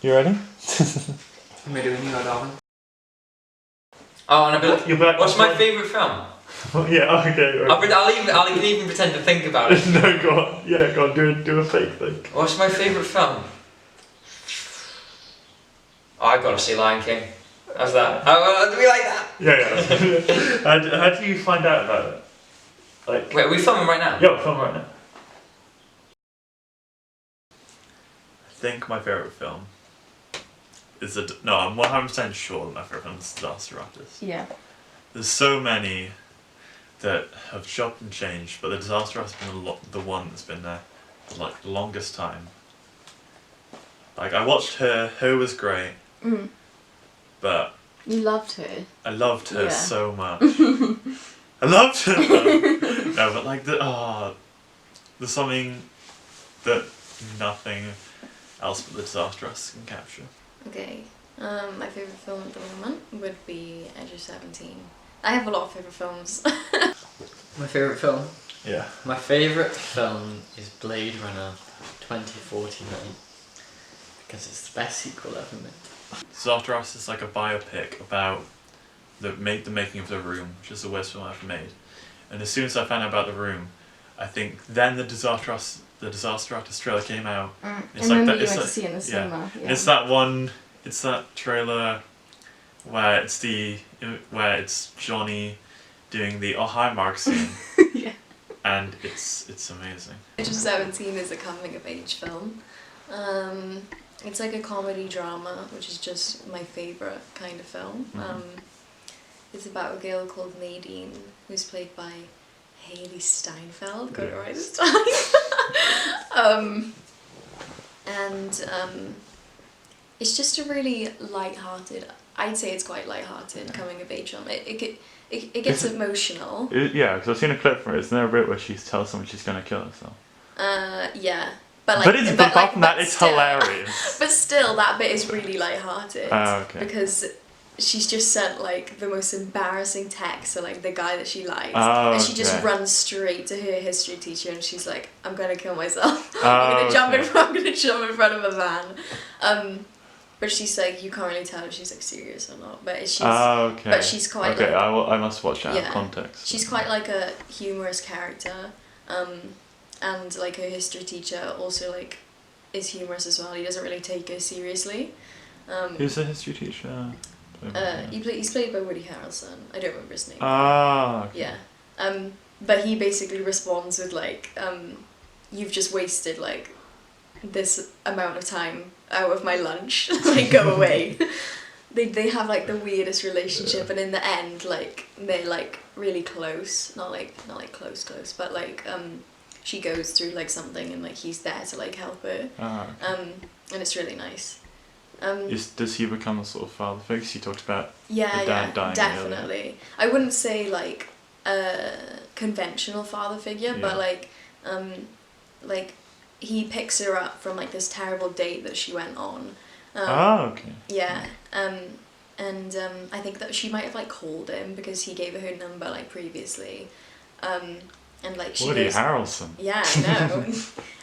You ready? Am I doing you, Darwin? Oh, and what's my favourite film? Yeah, okay. Right. I can even pretend to think about it. No, go on. Yeah, go on. Do a fake thing. What's my favourite film? Oh, I've got to see Lion King. How's that? Do we like that? Yeah. How do you find out about it? Like. Wait, are we filming right now? Yeah, we're filming right now. I think my favourite film is no. I'm 100% sure that my favourite film is Disaster Artist. Yeah. There's so many that have chopped and changed, but the Disaster Artist has been the one that's been there for like the longest time. Like I watched her was great. But you loved her. I loved her so much. I loved her though. No, but like there's something that nothing else but the Disaster Artist can capture. Okay. My favourite film at the moment would be Edge of 17. I have a lot of favourite films. My favourite film? Yeah. My favourite film is Blade Runner 2049 because it's the best sequel ever made. Disaster Artist is like a biopic about the making of The Room, which is the worst film I've ever made. And as soon as I found out about The Room, I think then the Disaster Artist trailer came out. It's and like then you went to see it in the cinema. Yeah. It's that one. It's that trailer where it's Johnny doing the "Oh hi Mark" scene. Yeah. And it's amazing. Edge of 17 is a coming of age film. It's like a comedy drama, which is just my favourite kind of film. It's about a girl called Nadine, who's played by Haley Steinfeld. Got it right this time. It's just a really light-hearted. I'd say it's quite light-hearted coming of age film. It gets emotional. Yeah, because I've seen a clip from it. Isn't there a bit where she tells someone she's going to kill herself? Yeah. But apart from that, it's hilarious. But still, that bit is really light-hearted. Okay. Because she's just sent like the most embarrassing text to like the guy that she likes, and she just runs straight to her history teacher, and she's like, "I'm gonna kill myself. I'm gonna jump in front of a van." But she's like, you can't really tell if she's like serious or not. But she's quite okay. I must watch that out of context. She's quite like a humorous character. And like her history teacher also like is humorous as well. He doesn't really take her seriously. Who's the history teacher? He's played by Woody Harrelson. I don't remember his name. Okay. Yeah. But he basically responds with like, you've just wasted like this amount of time out of my lunch. Like go away. They have like the weirdest relationship, and in the end like they're like really close. Not like close, but like she goes through like something, and like he's there to like help her. Okay. And it's really nice. Does he become a sort of father figure? You talked about the dad dying definitely. Earlier. I wouldn't say like a conventional father figure, but like he picks her up from like this terrible date that she went on. Okay. Yeah. And I think that she might have like called him because he gave her her number like previously. And like she Woody Harrelson. Yeah, I know.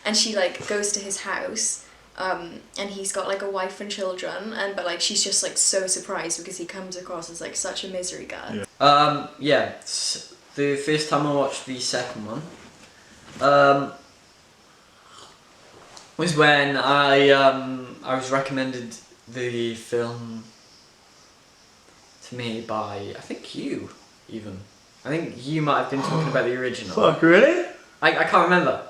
And she like goes to his house. And he's got like a wife and children, but like she's just like so surprised because he comes across as like such a misery guy. Yeah. The first time I watched the second one, was when I was recommended the film to me by I think you even. I think you might have been talking about the original. Fuck, really? I can't remember.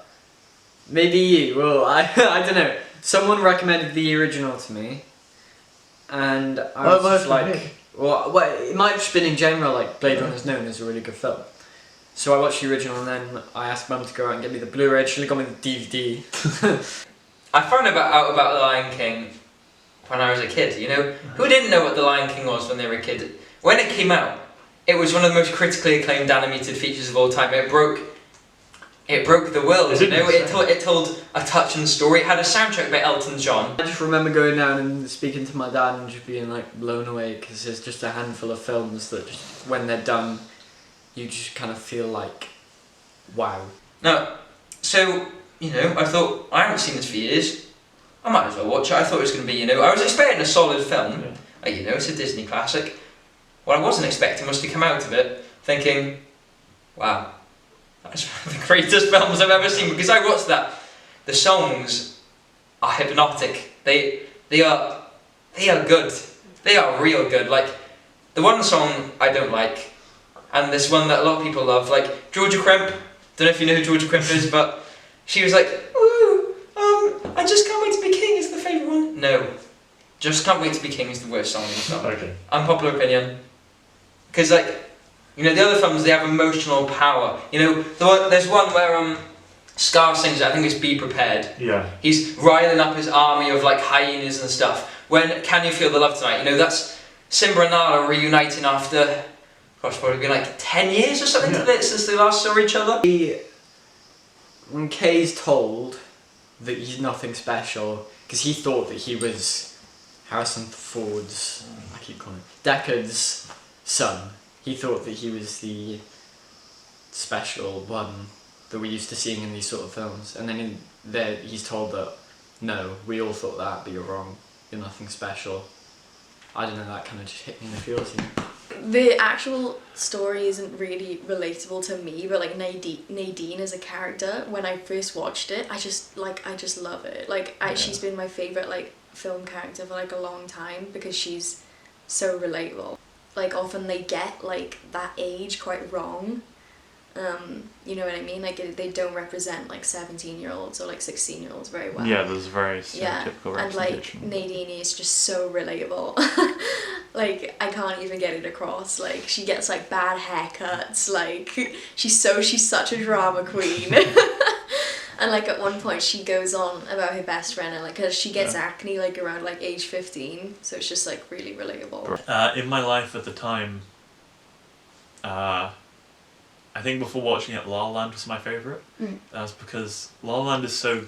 Maybe you. Well, I don't know. Someone recommended the original to me, and I was just like, well, it might have just been in general, like Blade Runner is known as a really good film. So I watched the original, and then I asked Mum to go out and get me the Blu-ray. She got me the DVD. I found out about The Lion King when I was a kid, you know? Who didn't know what The Lion King was when they were a kid? When it came out, it was one of the most critically acclaimed animated features of all time. It broke the world, you know? It told a touching story. It had a soundtrack by Elton John. I just remember going down and speaking to my dad and just being like blown away, because there's just a handful of films that just, when they're done, you just kind of feel like, wow. No, so, you know, I thought, I haven't seen this for years. I might as well watch it. I thought it was going to be, I was expecting a solid film. Like, it's a Disney classic. What I wasn't expecting was to come out of it thinking, wow, that's one of the greatest films I've ever seen, because I watched that. The songs are hypnotic. They are good. They are real good. Like, the one song I don't like, and this one that a lot of people love, like Georgia Crimp. Don't know if you know who Georgia Crimp is, but she was like, ooh, I Just Can't Wait to Be King is the favourite one. No, Just Can't Wait to Be King is the worst song in the song. Okay. Unpopular opinion. Because, like, the other films, they have emotional power. There's one where Scar sings it, I think it's Be Prepared. Yeah. He's riling up his army of, like, hyenas and stuff. When Can You Feel the Love Tonight? That's Simba and Nala reuniting after, probably been like 10 years or something since they last saw each other. When Kay's told that he's nothing special, because he thought that he was Harrison Ford's, I keep calling it, Deckard's son. He thought that he was the special one that we're used to seeing in these sort of films. And then he's told that, no, we all thought that, but you're wrong. You're nothing special. I don't know, that kind of just hit me in the feels. The actual story isn't really relatable to me, but like Nadine as a character, when I first watched it, I just love it. She's been my favourite like film character for like a long time, because she's so relatable. Like, often they get like that age quite wrong. You know what I mean? Like, they don't represent like 17-year-olds or like 16-year-olds very well. Yeah, there's very stereotypical and like Nadine is just so relatable. Like, I can't even get it across. Like, she gets like bad haircuts. Like, she's such a drama queen. And like at one point she goes on about her best friend, and like, cause she gets acne like around like age 15, so it's just like really relatable. In my life at the time, I think before watching it, La La Land was my favourite. That's because La La Land is so...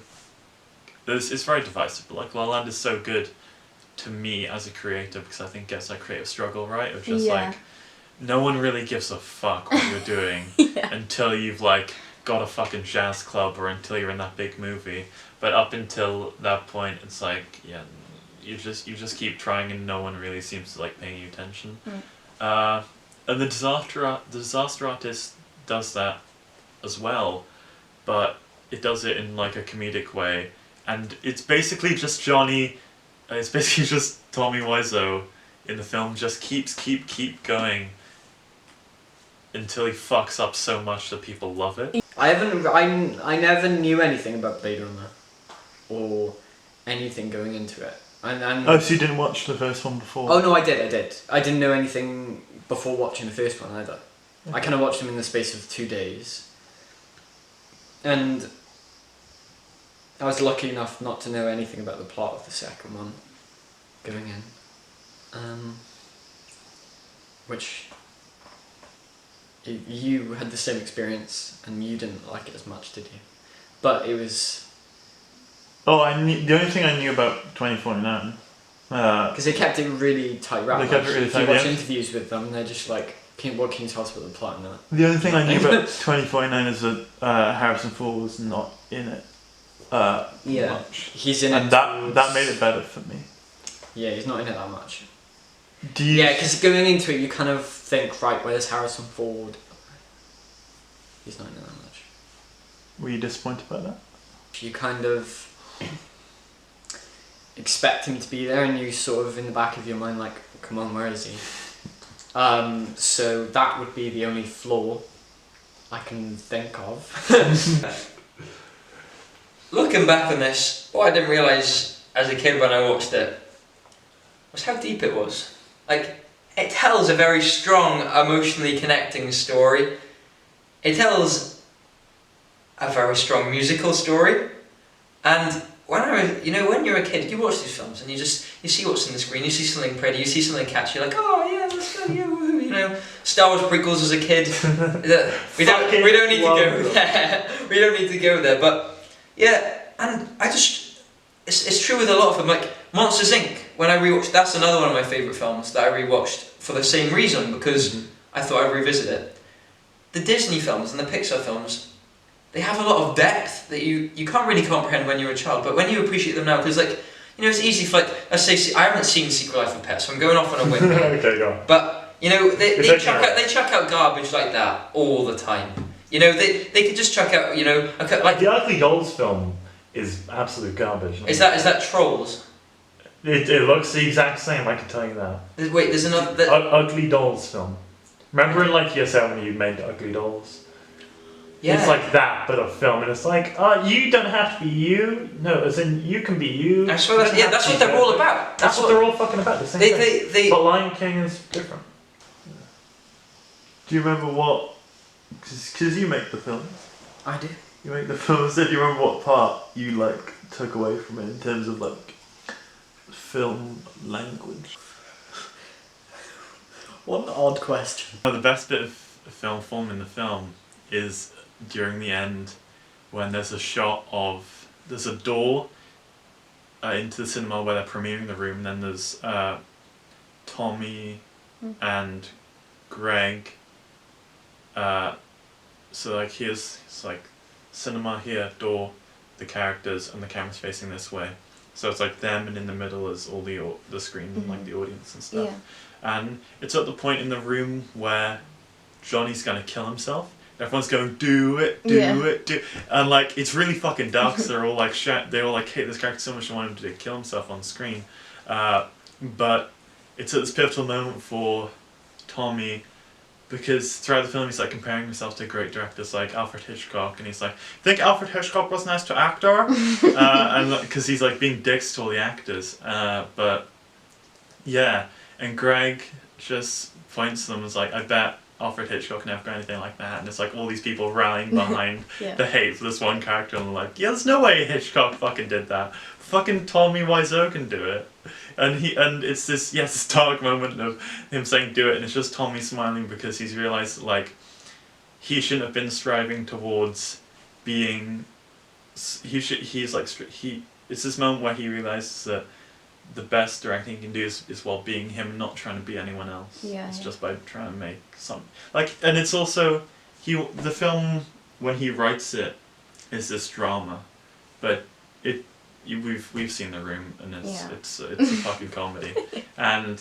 It's very divisive, but like La La Land is so good to me as a creator, because I think it's like creative struggle, right? Of just like, no one really gives a fuck what you're doing until you've like got a fucking jazz club, or until you're in that big movie. But up until that point, it's like, you just keep trying, and no one really seems to like paying you attention. And the disaster artist does that as well, but it does it in like a comedic way, and it's basically just Tommy Wiseau in the film just keep going until he fucks up so much that people love it. I never knew anything about Blade Runner or anything going into it. Oh, so you didn't watch the first one before? Oh no, I did. I didn't know anything before watching the first one either. Okay. I kind of watched them in the space of 2 days. And I was lucky enough not to know anything about the plot of the second one going in. Which you had the same experience, and you didn't like it as much, did you? But it was... Oh, the only thing I knew about 2049... Because they kept it really tight wrapped. They kept it really tight, if you watch interviews with them, they're just like, what can you tell us about the plot and that? The only thing I knew about 2049 is that Harrison Ford was not in it much. He's in and it. That made it better for me. Yeah, he's not in it that much. Do you... Yeah, because going into it, you kind of think, right, where's Harrison Ford? He's not in it that much. Were you disappointed by that? You kind of expect him to be there, and you sort of in the back of your mind like, come on, where is he? So that would be the only flaw I can think of. Looking back on this, what I didn't realise as a kid when I watched it was how deep it was. Like, it tells a very strong, emotionally connecting story. It tells a very strong musical story. And when when you're a kid, you watch these films and you see what's on the screen, you see something pretty, you see something catchy, you're like, oh yeah, let's go, yeah, woohoo, Star Wars prequels as a kid. we don't need to go there. We don't need to go there, but yeah, and it's true with a lot of them, like Monsters Inc. When I rewatched, that's another one of my favourite films that I rewatched for the same reason, because I thought I'd revisit it. The Disney films and the Pixar films, they have a lot of depth that you can't really comprehend when you're a child, but when you appreciate them now, because like, you know, it's easy for like, let's say, I haven't seen Secret Life of Pets, so I'm going off on a whim. Okay, go on. But, you know, they chuck out garbage like that all the time. You know, they could just chuck out, you know, like... The Ugly Dolls film is absolute garbage. Is that Trolls? It looks the exact same, I can tell you that. Wait, there's another... Ugly Dolls film. Remember in like year 7 when you made Ugly Dolls? Yeah. It's like that, but a film, and it's like, you don't have to be you. No, as in, you can be you. I swear that's what they're all about. That's what they're all fucking about, the same thing. But Lion King is different. Yeah. Do you remember what... Because you make the films. I do. You make the films, do you remember what part you, like, took away from it in terms of, like, film language? What an odd question. The best bit of film in the film is during the end when there's a shot of, there's a door into the cinema where they're premiering the room, and then there's Tommy and Greg, so like it's like cinema here, door, the characters, and the camera's facing this way, so it's like them, and in the middle is all the screen and like the audience and stuff. And it's at the point in the room where Johnny's gonna kill himself. Everyone's going, do it, and like it's really fucking dark. So they're all like, they all like hate this character so much they want him to kill himself on screen. But it's at this pivotal moment for Tommy, because throughout the film he's like comparing himself to great directors like Alfred Hitchcock, and he's like, think Alfred Hitchcock was nice to actor, and because he's like being dicks to all the actors. But yeah, and Greg just points to them and is like, I bet Alfred Hitchcock never got anything like that, and it's like all these people rallying behind the hate for this one character, and they're like, yeah, there's no way Hitchcock fucking did that. Fucking Tommy Wiseau can do it. And it's this dark moment of him saying do it, and it's just Tommy smiling because he's realised that like he shouldn't have been striving towards being it's this moment where he realises that the best directing he can do is while being him, not trying to be anyone else. It's just by trying to make some and it's also the film when he writes it is this drama, but we've seen The Room, and it's a fucking comedy, and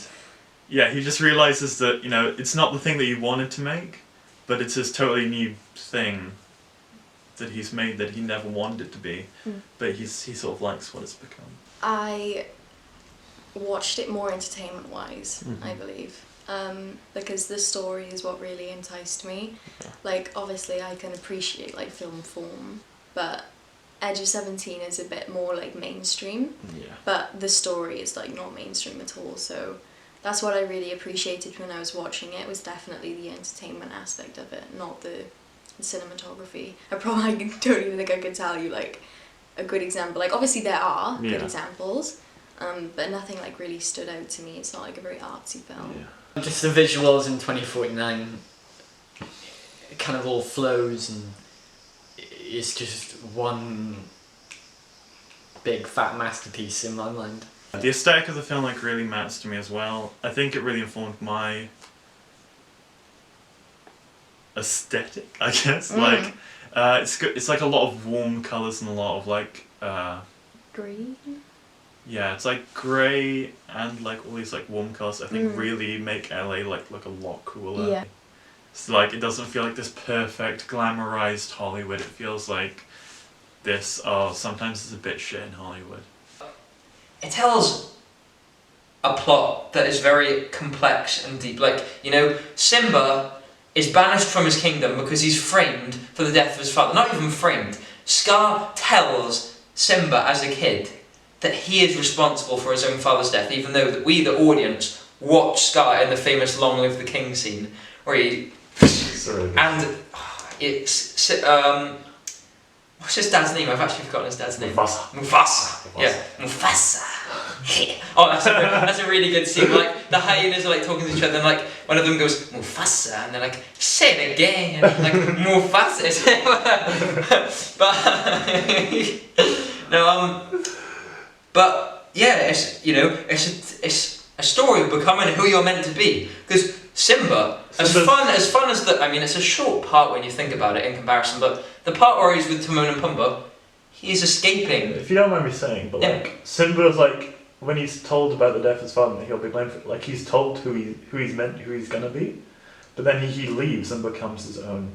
he just realizes that, you know, it's not the thing that he wanted to make, but it's this totally new thing that he's made that he never wanted it to be, but he sort of likes what it's become. I watched it more entertainment-wise, I believe, because the story is what really enticed me. Like, obviously I can appreciate like film form, but Edge of 17 is a bit more like mainstream, but the story is like not mainstream at all, so that's what I really appreciated when I was watching it, was definitely the entertainment aspect of it, not the cinematography. I don't even think I could tell you like a good example. Like, obviously there are good examples, but nothing like really stood out to me. It's not like a very artsy film. Just the visuals in 2049, it kind of all flows, and it's just one big fat masterpiece in my mind. The aesthetic of the film like really matters to me as well. I think it really informed my aesthetic, I guess. Like it's good. It's like a lot of warm colours and a lot of like green. Yeah, it's like grey and like all these like warm colours. I think really make LA like look a lot cooler. Yeah. It's like it doesn't feel like this perfect glamorized Hollywood. It feels like this. Oh, sometimes it's a bit shit in Hollywood. It tells a plot that is very complex and deep. Like, you know, Simba is banished from his kingdom because he's framed for the death of his father. Not even framed. Scar tells Simba as a kid that he is responsible for his own father's death, even though that we, the audience, watch Scar in the famous "Long Live the King" scene, where he and it's what's his dad's name? I've actually forgotten his dad's name. Mufasa. Yeah, Mufasa. Oh, that's a really good scene. Like the hyenas are like talking to each other, and like one of them goes Mufasa, and they're like, say it again, like Mufasa. But yeah, it's, you know, it's a story of becoming who you're meant to be. Because Simba, as fun as the, I mean, it's a short part when you think about it in comparison, but the part where he's with Timon and Pumbaa, he's escaping. If you don't mind me saying, but like Simba's like when he's told about the death of his father, he'll be blamed for it. Like he's told who he's gonna be, but then he leaves and becomes his own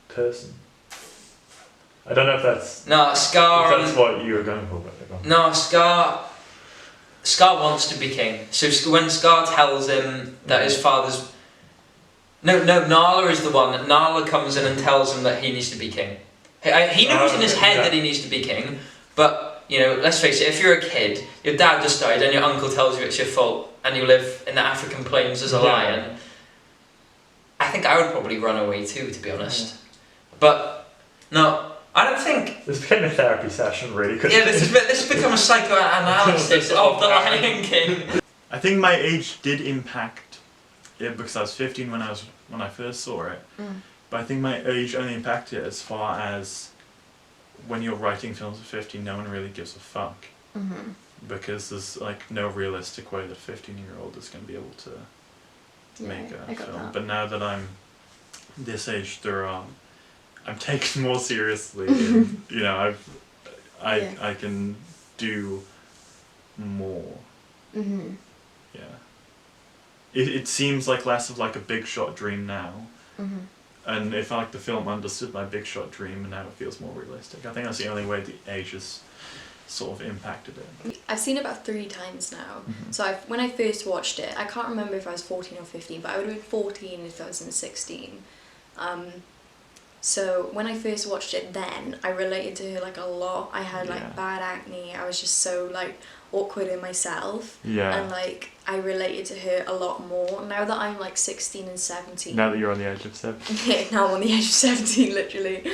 person. I don't know if that's Scar. If that's what you were going for. But No, Scar wants to be king. So when Scar tells him that his father's... No, Nala is the one. Nala comes in and tells him that he needs to be king. He knows in his head that he needs to be king, but, you know, let's face it, if you're a kid, your dad just died and your uncle tells you it's your fault, and you live in the African plains as a lion, I think I would probably run away too, to be honest. But, no... I don't think... This became a therapy session, really. Yeah, this has become a psychoanalysis of the Lion King. I think my age did impact it because I was 15 when I first saw it. But I think my age only impacted it as far as when you're writing films at 15, no one really gives a fuck. Because there's like no realistic way that a 15-year-old is going to be able to make a film. But now that I'm this age, I'm taken more seriously, and, you know, I can do more. Yeah. It seems like less of like a big shot dream now, and if like the film understood my big shot dream, and now it feels more realistic. I think that's the only way the age has sort of impacted it. I've seen it about 3 times now. So when I first watched it, I can't remember if I was 14 or 15, but I would have been 14 in 2016. So when I first watched it then, I related to her like a lot. I had like bad acne, I was just so like awkward in myself. And like I related to her a lot more. Now that I'm like 16 and 17. Now that you're on the edge of 17. Yeah, now I'm on the edge of 17 literally.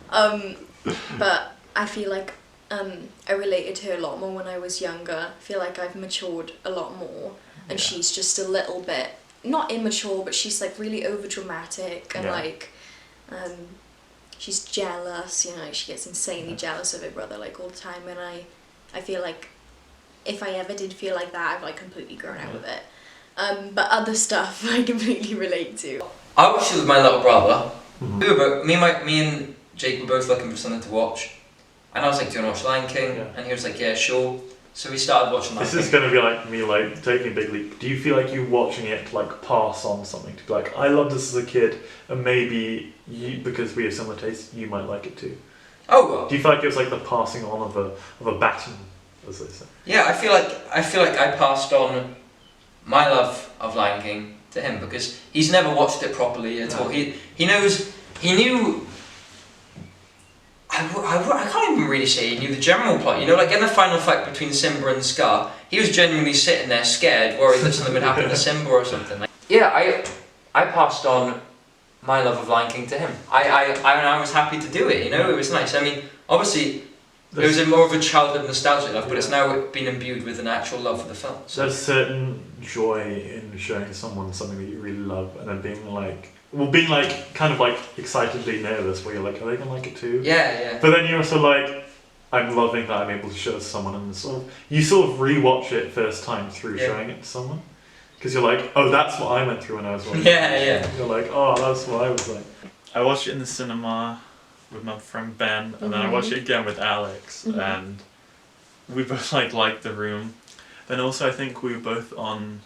But I feel like I related to her a lot more when I was younger. I feel like I've matured a lot more. And she's just a little bit, not immature, but she's like really over dramatic and like... she's jealous, you know, she gets insanely jealous of her brother like all the time, and I feel like if I ever did feel like that, I've like completely grown out of it. But other stuff I completely relate to. I watched it with my little brother. Me and Jake were both looking for something to watch, and I was like, do you want to watch Lion King? And he was like, yeah, sure. So we started watching Lion King. This is going to be like me like taking a big leap. Do you feel like you watching it to like pass on something? To be like, I loved this as a kid, and maybe you, because we have similar tastes, you might like it too. Oh well. Do you feel like it was like the passing on of a baton, as they say? Yeah, I feel like I passed on my love of Lion King to him because he's never watched it properly at all. He knew. I can't even really say he knew the general plot. You know, like in the final fight between Simba and Scar, he was genuinely sitting there scared, worried that something would happen to Simba or something. Like, I passed on my love of Lion King to him. I was happy to do it. You know, it was nice. I mean, obviously, it was more of a childhood nostalgia love, but it's now been imbued with an actual love for the film. So. There's certain joy in showing someone something that you really love, and then being like kind of like excitedly nervous, where you're like, are they gonna like it too? Yeah. But then you're also like, I'm loving that I'm able to show it to someone, and you sort of rewatch it first time through showing it to someone, because you're like, oh, that's what I went through when I was watching. Yeah. You're like, oh, that's what I was like. I watched it in the cinema with my friend Ben, and then I watched it again with Alex, and we both liked The Room. Then also I think we were both on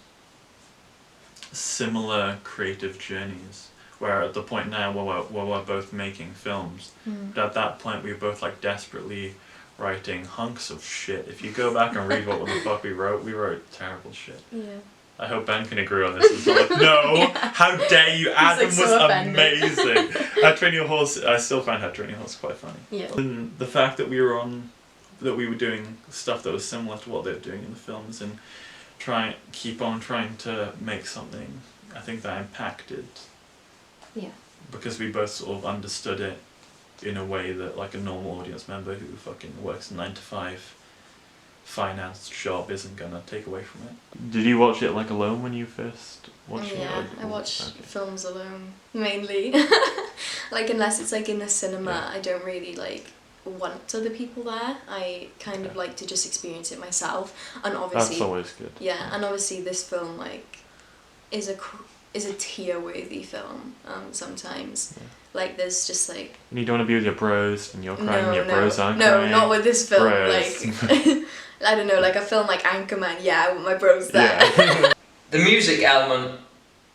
similar creative journeys. Where at the point now where we're both making films, but at that point we were both like desperately writing hunks of shit. If you go back and read what the fuck we wrote terrible shit. Yeah. I hope Ben can agree on this. It's not like, no, how dare you? Adam was so amazing. How Train Your Horse, I still find How Train Your Horse quite funny. Yeah. And the fact that we were doing stuff that was similar to what they were doing in the films and keep on trying to make something, I think that impacted. Yeah. Because we both sort of understood it in a way that like a normal audience member who fucking works a 9-to-5 finance job isn't gonna take away from it. Did you watch it like alone when you first watched it? Yeah, I watch films alone mainly. Like unless it's like in the cinema, I don't really like want other people there. I kind of like to just experience it myself, and obviously that's always good. Yeah, and obviously this film like is is a tear-worthy film. Sometimes, like there's just like. You don't want to be with your bros and you're crying. No, your no, bros aren't no, crying. not with this film. Bros. Like, I don't know, like a film like Anchorman. Yeah, I want my bros there. Yeah. The music element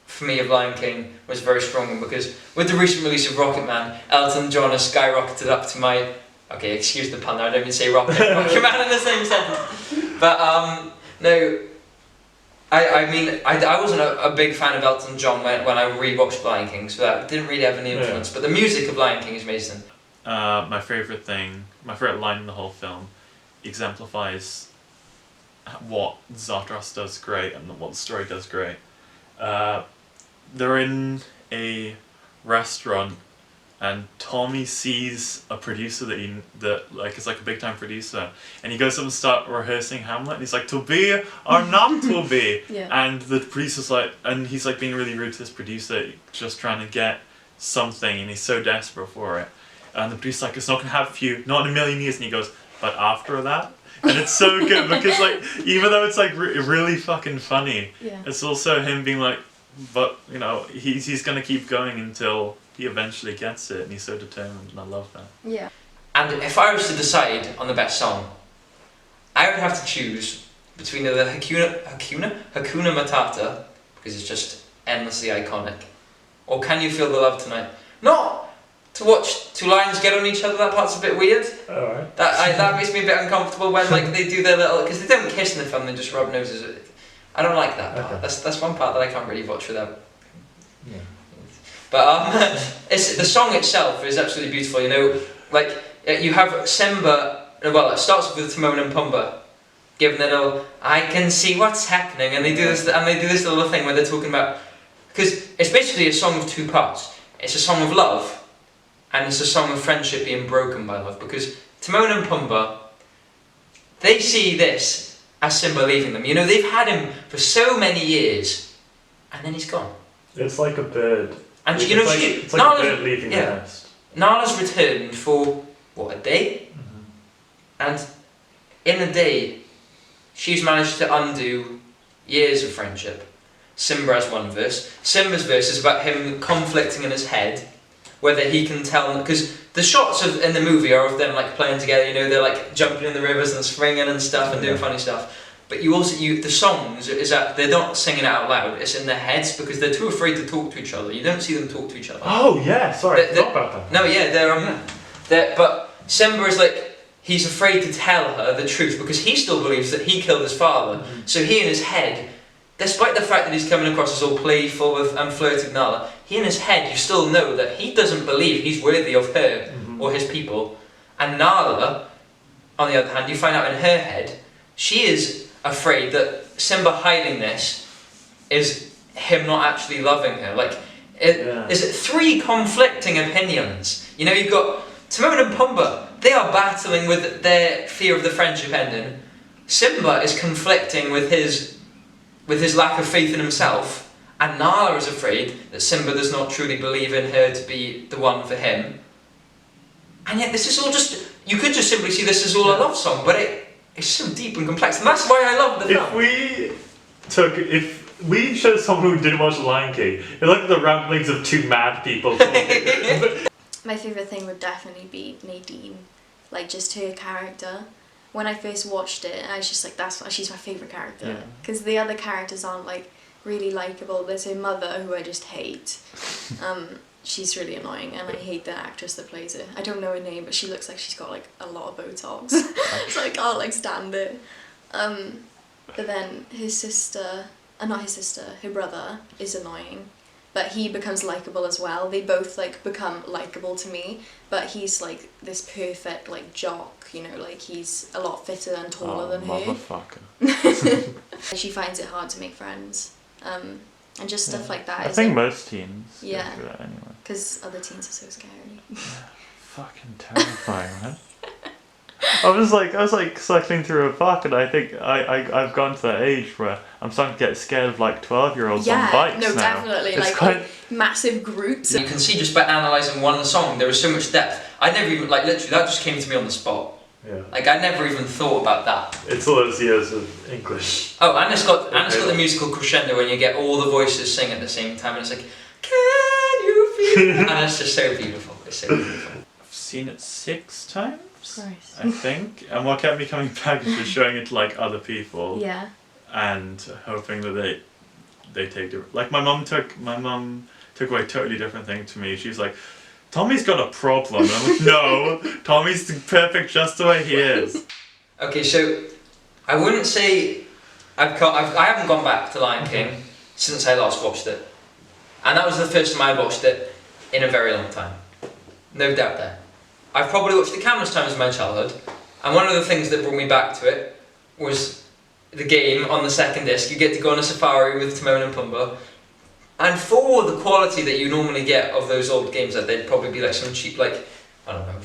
for me of Lion King was very strong because with the recent release of Rocket Man, Elton John has skyrocketed up to my. Okay, excuse the pun. I don't even say Rocket Man in the same sentence. But no. I mean, I wasn't a big fan of Elton John when I rewatched Lion King, so that didn't really have any influence. But the music of Lion King is amazing. My favourite line in the whole film exemplifies what Zardoz does great and what the story does great. They're in a restaurant and Tommy sees a producer that like is like a big time producer, and he goes up and start rehearsing Hamlet and he's like, to be or not to be. Yeah. And the producer's like, and he's like being really rude to this producer, just trying to get something, and he's so desperate for it. And the producer's like, it's not gonna happen for you, not in a million years. And he goes, but after that? And it's so good because like, even though it's like really fucking funny, Yeah. it's also him being like, but you know, he's gonna keep going until he eventually gets it, and he's so determined, and I love that. Yeah. And if I was to decide on the best song, I would have to choose between the Hakuna Matata, because it's just endlessly iconic, or Can You Feel the Love Tonight? Not to watch two lions get on each other, that part's a bit weird. Alright. That makes me a bit uncomfortable when like they do their little, because they don't kiss in the film, they just rub noses. I don't like that part. Okay. That's one part that I can't really watch without. Yeah. But it's the song itself is absolutely beautiful. You know, like you have Simba. Well, it starts with Timon and Pumbaa giving a little "I can see what's happening," and they do this little thing where they're talking about, because it's basically a song of two parts. It's a song of love, and it's a song of friendship being broken by love. Because Timon and Pumbaa, they see this as Simba leaving them. You know, they've had him for so many years, and then he's gone. It's like a bird. And you know, it's like a bird leaving the nest. Nala's returned for what, a day? And in a day, she's managed to undo years of friendship. Simba has one verse. Simba's verse is about him conflicting in his head whether he can tell, because the shots in the movie are of them like playing together. You know, they're like jumping in the rivers and swinging and stuff and doing funny stuff. But the songs is that they're not singing it out loud, it's in their heads because they're too afraid to talk to each other. You don't see them talk to each other. Oh yeah, sorry, I forgot about that. No, yeah, but Simba is like, he's afraid to tell her the truth because he still believes that he killed his father. So he in his head, despite the fact that he's coming across as all playful and flirty with Nala, he in his head, you still know that he doesn't believe he's worthy of her or his people. And Nala, on the other hand, you find out in her head, she is afraid that Simba hiding this is him not actually loving her. Like, is it three conflicting opinions? You know, you've got Timon and Pumbaa, they are battling with their fear of the friendship ending. Simba is conflicting with his lack of faith in himself, and Nala is afraid that Simba does not truly believe in her to be the one for him. And yet this is all just, you could just simply see this as all a love song, but it's so deep and complex, and that's why I love the film. If we showed someone who didn't watch The Lion King, it's like the ramblings of two mad people. My favourite thing would definitely be Nadine, like just her character. When I first watched it, I was just like, she's my favourite character. Because the other characters aren't like really likeable. There's her mother, who I just hate. She's really annoying, and I hate the actress that plays her. I don't know her name, but she looks like she's got like a lot of Botox. So I can't like stand it. But then her brother is annoying, but he becomes likeable as well. They both like become likeable to me, but he's like this perfect like jock, you know, like he's a lot fitter and taller than her. Motherfucker. She finds it hard to make friends. And just stuff like that. I think most teens go Yeah. through that anyway. Because other teens are so scary. Fucking terrifying, man. I was like cycling through a park, and I think I've gone to that age where I'm starting to get scared of like 12-year-olds on bikes no, now. definitely. It's Like massive groups. You can see just by analysing one song, there is so much depth. I never even, like literally, that just came to me on the spot. Yeah. Like I never even thought about that. It's all those years of English. Oh, and it's got the musical crescendo when you get all the voices sing at the same time, and it's like, can you feel? And it's just so beautiful. It's so beautiful. I've seen it 6 times, Christ. I think. And what kept me coming back is just showing it to like other people. Yeah. And hoping that they take it. Like my mum took away a totally different thing to me. She was like, Tommy's got a problem. And I'm like, no, Tommy's perfect just the way he is. Okay, so I wouldn't say I haven't gone back to Lion King since I last watched it, and that was the first time I watched it in a very long time. No doubt there. I've probably watched it countless times in my childhood, and one of the things that brought me back to it was the game on the second disc. You get to go on a safari with Timon and Pumbaa, and for the quality that you normally get of those old games, that they'd probably be like some cheap, like, I don't know,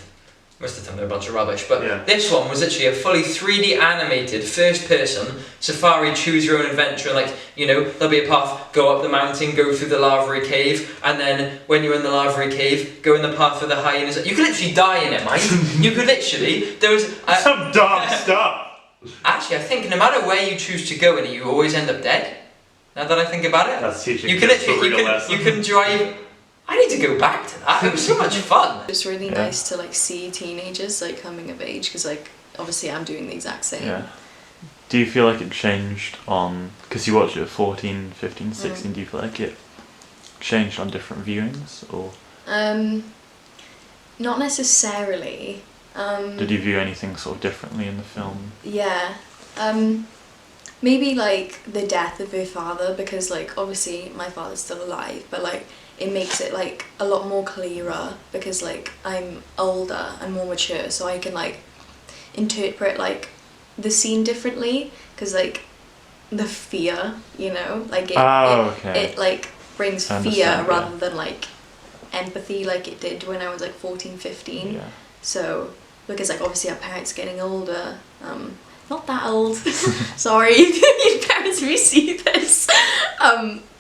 most of the time they're a bunch of rubbish, but this one was literally a fully 3D animated first person safari, choose your own adventure, and like, you know, there'll be a path, go up the mountain, go through the lavary cave, and then when you're in the lavary cave, go in the path for the hyenas. You could literally die in it, mind. You could literally, there was some dark stuff. Actually, I think no matter where you choose to go in it, you always end up dead. Now that I think about it, that's teaching you can literally, you can drive. I need to go back to that. It was so much fun. It's really nice to like see teenagers like coming of age, because like obviously I'm doing the exact same. Yeah. Do you feel like it changed on, because you watched it at 14, 15, 16, do you feel like it changed on different viewings, or? Not necessarily. Did you view anything sort of differently in the film? Yeah. Maybe like the death of her father, because like obviously my father's still alive, but like it makes it like a lot more clearer, because like I'm older and more mature, so I can like interpret like the scene differently, because like the fear, you know, like it like brings fear rather than like empathy like it did when I was like 14, 15. Yeah. So because like obviously our parents getting older, not that old, sorry your parents if you see this,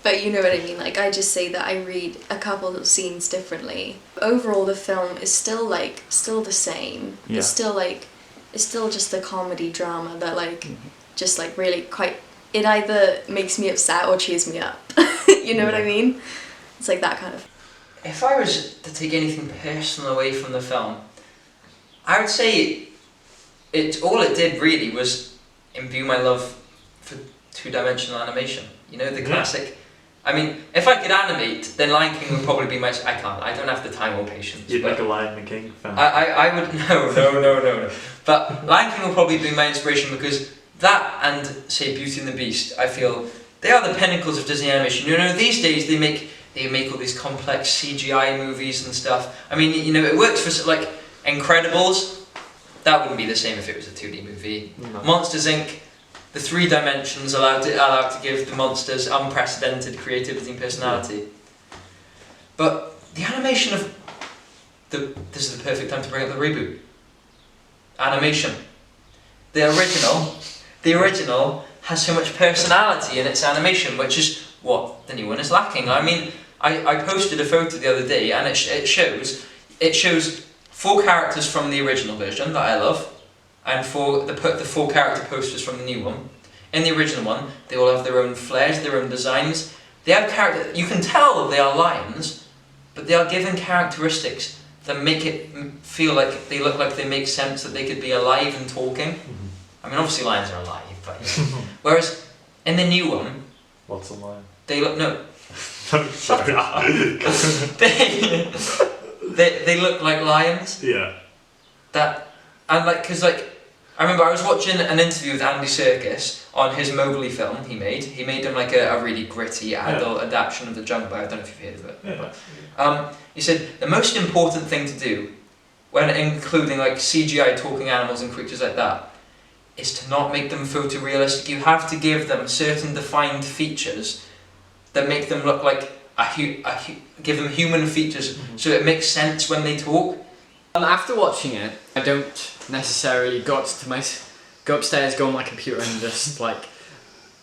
but you know what I mean, like I just say that I read a couple of scenes differently. Overall the film is still the same. Yeah. It's still just a comedy drama that like just like really quite, it either makes me upset or cheers me up. You know what I mean? It's like that kind of. If I was to take anything personal away from the film, I would say all it did really was imbue my love for two-dimensional animation. You know, the classic. I mean, if I could animate, then Lion King would probably be my. I can't. I don't have the time or patience. You'd like a Lion King fan. I would no. But Lion King will probably be my inspiration, because that and say Beauty and the Beast, I feel they are the pinnacles of Disney animation. You know, these days they make all these complex CGI movies and stuff. I mean, you know, it works for like Incredibles. That wouldn't be the same if it was a 2D movie. No. Monsters Inc. The 3 dimensions allowed to give the monsters unprecedented creativity and personality. Yeah. But the animation of this is the perfect time to bring up the reboot. Animation. The original has so much personality in its animation, which is what the new one is lacking. I mean, I posted a photo the other day, and it shows 4 characters from the original version that I love, and the 4 character posters from the new one. In the original one, they all have their own flares, their own designs. They have character. You can tell they are lions, but they are given characteristics that make it feel like they look like they make sense, that they could be alive and talking. Mm-hmm. I mean, obviously lions are alive, but whereas in the new one, what's a lion? They look no. Sorry. They look like lions. Yeah. Because I remember I was watching an interview with Andy Serkis on his Mowgli film he made. He made him like a really gritty adult adaptation of The Jungle Book. I don't know if you've heard of it. Yeah. But, he said the most important thing to do when including like CGI talking animals and creatures like that is to not make them photorealistic. You have to give them certain defined features that make them look like give them human features, so it makes sense when they talk. After watching it, I don't necessarily go upstairs, go on my computer and just like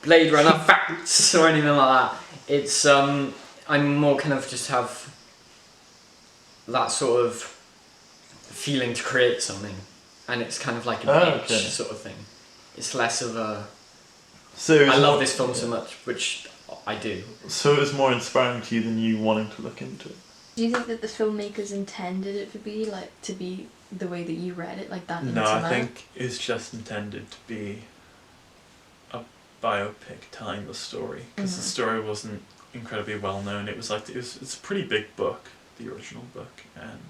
Blade Runner facts or anything like that. It's I'm more kind of just have that sort of feeling to create something. and it's kind of like an itch sort of thing. It's less of a. I love this film so much, which I do. So it was more inspiring to you than you wanting to look into it. Do you think that the filmmakers intended it to be the way that you read it, like that? No, I think it's just intended to be a biopic telling the story, because the story wasn't incredibly well known. It was it's a pretty big book, the original book, and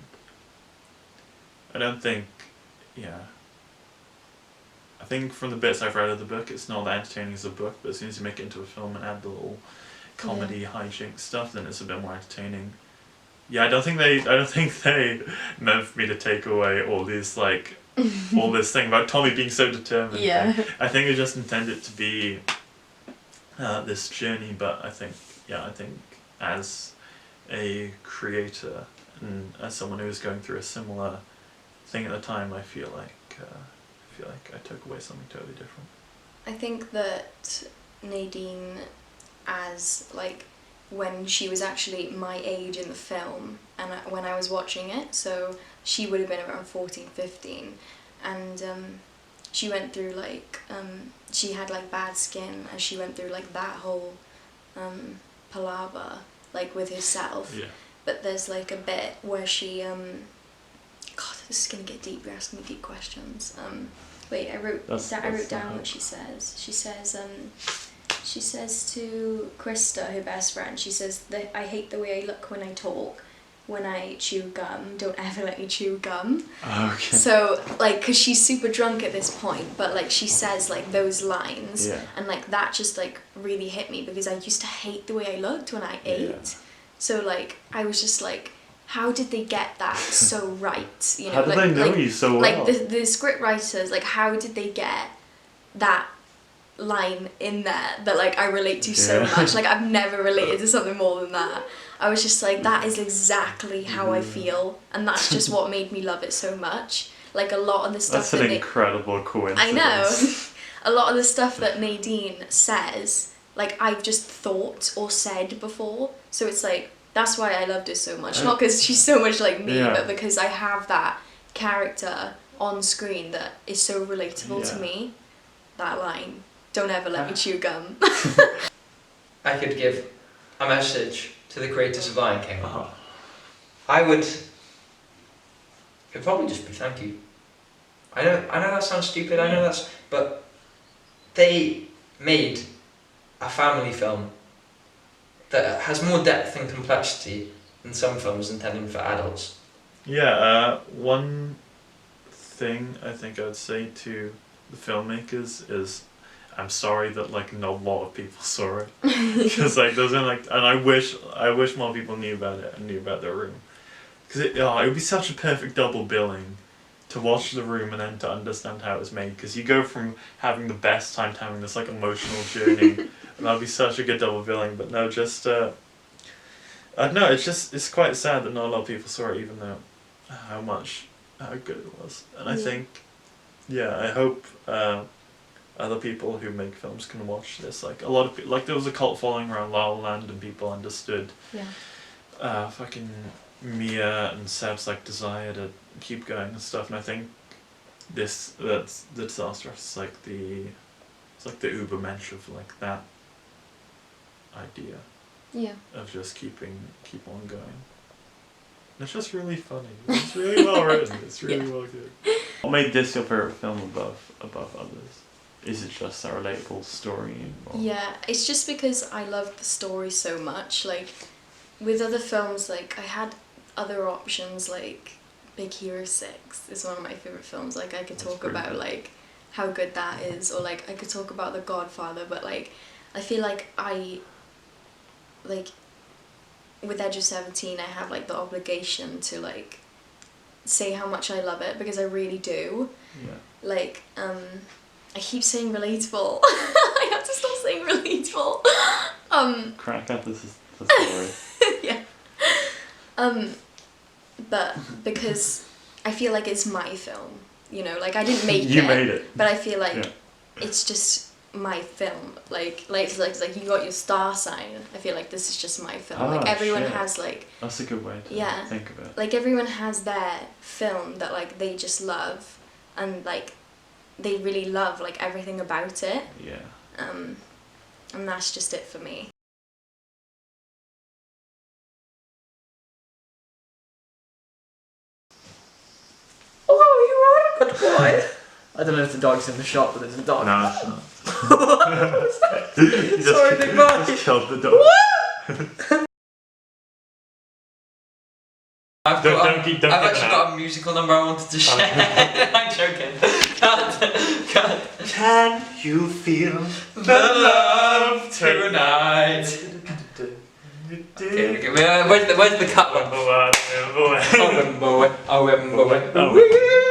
I don't think, I think from the bits I've read of the book, it's not that entertaining as a book, but as soon as you make it into a film and add the little comedy hijink stuff, then it's a bit more entertaining. Yeah, I don't think they meant for me to take away all these all this thing about Tommy being so determined. Yeah. I think they just intended it to be this journey, but I think as a creator and as someone who was going through a similar thing at the time, I feel like I took away something totally different. I think that Nadine, as when she was actually my age in the film and when I was watching it, so she would have been around 14, 15, and she went through she had bad skin, and she went through that whole palaver with herself. Yeah. But there's a bit where she God, this is gonna get deep. You're asking me deep questions. Wait, I wrote down what she says. She says to Krista, her best friend, she says that I hate the way I look when I talk. When I chew gum, don't ever let me chew gum. Okay. So, cause she's super drunk at this point, but she says those lines, and that just really hit me, because I used to hate the way I looked when I ate. Yeah. So I was just how did they get that so right? You know, how did they know you so well? The script writers, how did they get that line in there that I relate to so much? I've never related to something more than that. I was just that is exactly how I feel, and that's just what made me love it so much. A lot of the stuff. That's an incredible coincidence. I know. A lot of the stuff that Nadine says, I've just thought or said before. So it's that's why I loved her so much. Not because she's so much like me, but because I have that character on screen that is so relatable to me. That line, don't ever let me chew gum. I could give a message to the creators of Lion King. It'd probably just be thank you. I know that sounds stupid, but they made a family film that has more depth and complexity than some films intended for adults. Yeah, one thing I think I'd say to the filmmakers is, I'm sorry that not a lot of people saw it, because those are and I wish more people knew about it and knew about The Room, because it would be such a perfect double billing to watch The Room and then to understand how it was made, because you go from having the best time to having this emotional journey. And that'd be such a good double billing, but no, just I don't know. It's quite sad that not a lot of people saw it, even though how good it was. And I think, I hope other people who make films can watch this. A lot of people, there was a cult following around La La Land, and people understood. Yeah. Fucking Mia and Seb's desire to keep going and stuff. And I think that's the Disaster Artist is the Ubermensch of that idea of just keep on going. And it's just really funny. It's really well written. It's really well good. What made this your favorite film above others? Is it just a relatable story? Or? Yeah, it's just because I loved the story so much. With other films, I had other options. Big Hero 6 is one of my favorite films. I could talk about good. How good that is, or I could talk about The Godfather, but I feel with Edge of 17, I have the obligation to say how much I love it, because I really do. Yeah. I keep saying relatable. I have to stop saying relatable. Crack up, this is the story. Yeah. But because I feel it's my film, I didn't make it. You made it. But I feel it's just my film. It's you got your star sign. I feel this is just my film. Everyone has That's a good way to think of it. Everyone has their film that they just love, and like they really love like everything about it. Yeah. And that's just it for me. Oh, you are a good boy. I don't know if the dog's in the shop, but there's a dog. No, it's not. Sorry, Big Boy. Just killed the dog. I've Don't actually got a musical number I wanted to share. I'm joking. Can't. Can you feel The love tonight. Okay, where's the cut one? Oh, Oh,